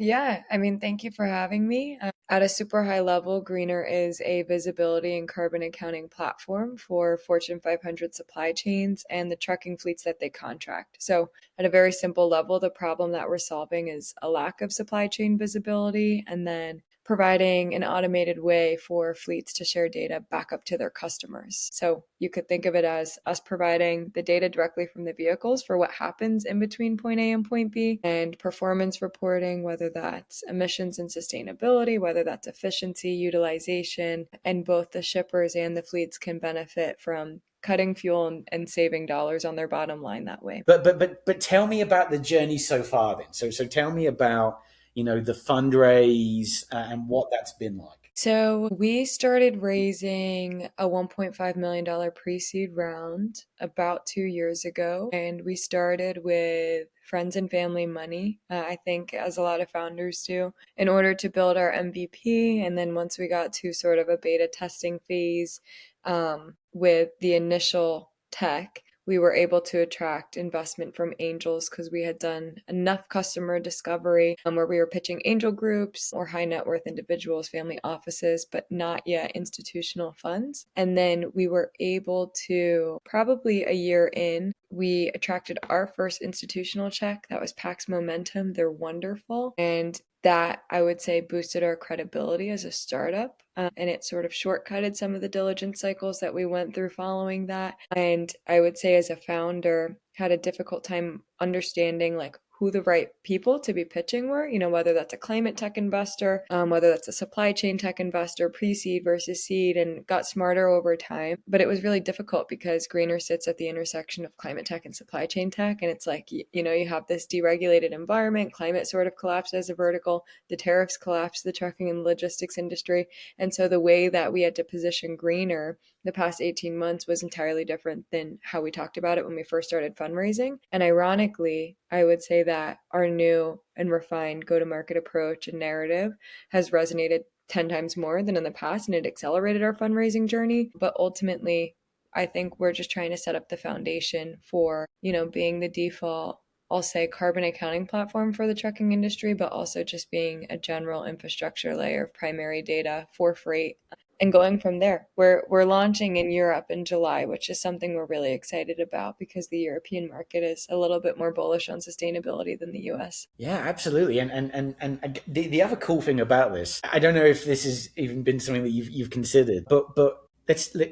Yeah, I mean, thank you for having me. At a super high level, Greener is a visibility and carbon accounting platform for Fortune 500 supply chains and the trucking fleets that they contract. So, at a very simple level, the problem that we're solving is a lack of supply chain visibility and then providing an automated way for fleets to share data back up to their customers. So, you could think of it as us providing the data directly from the vehicles for what happens in between point A and point B, and performance reporting, whether that's emissions and sustainability, whether that's efficiency, utilization, and both the shippers and the fleets can benefit from cutting fuel and saving dollars on their bottom line that way. But tell me about the journey so far then. So tell me about, the fundraise and what that's been like. So we started raising a $1.5 million pre-seed round about 2 years ago, and we started with friends and family money. I think, as a lot of founders do, in order to build our MVP. And then once we got to sort of a beta testing phase with the initial tech, we were able to attract investment from angels because we had done enough customer discovery where we were pitching angel groups or high net worth individuals, family offices, but not yet institutional funds. And then we were able to, probably a year in, we attracted our first institutional check. That was Pax Momentum. They're wonderful. And that, I would say, boosted our credibility as a startup. And it sort of shortcutted some of the diligence cycles that we went through following that. And I would say, as a founder, had a difficult time understanding like who the right people to be pitching were, whether that's a climate tech investor, whether that's a supply chain tech investor, pre-seed versus seed, and got smarter over time. But it was really difficult because Greener sits at the intersection of climate tech and supply chain tech. And it's like, you have this deregulated environment, climate sort of collapsed as a vertical, the tariffs collapsed the trucking and logistics industry. And so the way that we had to position Greener the past 18 months was entirely different than how we talked about it when we first started fundraising. And ironically, I would say that our new and refined go-to-market approach and narrative has resonated 10 times more than in the past, and it accelerated our fundraising journey. But ultimately, I think we're just trying to set up the foundation for, being the default, I'll say, carbon accounting platform for the trucking industry, but also just being a general infrastructure layer of primary data for freight and going from there. We're launching in Europe in July, which is something we're really excited about because the European market is a little bit more bullish on sustainability than the US. Yeah, absolutely. And the other cool thing about this, I don't know if this has even been something that you've considered, but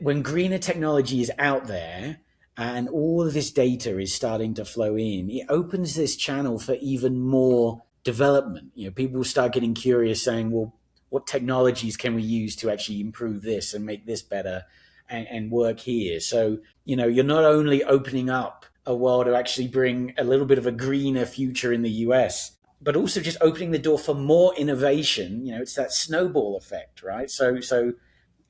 when greener technology is out there and all of this data is starting to flow in, it opens this channel for even more development. People start getting curious, saying, "Well, what technologies can we use to actually improve this and make this better and work here?" So, you're not only opening up a world to actually bring a little bit of a greener future in the US, but also just opening the door for more innovation. It's that snowball effect, right?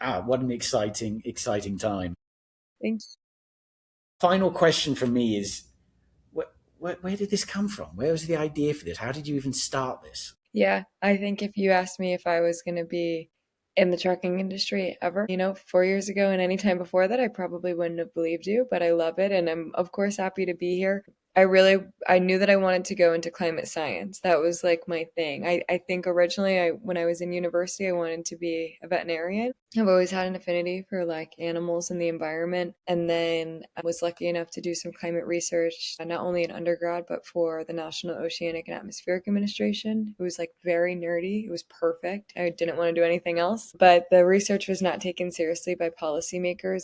What an exciting time. Thanks. Final question from me is, where did this come from? Where was the idea for this? How did you even start this? Yeah, I think if you asked me if I was going to be in the trucking industry ever, 4 years ago and any time before that, I probably wouldn't have believed you, but I love it. And I'm, of course, happy to be here. I knew that I wanted to go into climate science. That was like my thing. I think originally when I was in university, I wanted to be a veterinarian. I've always had an affinity for like animals and the environment. And then I was lucky enough to do some climate research, not only in undergrad, but for the National Oceanic and Atmospheric Administration. It was like very nerdy. It was perfect. I didn't want to do anything else. But the research was not taken seriously by policymakers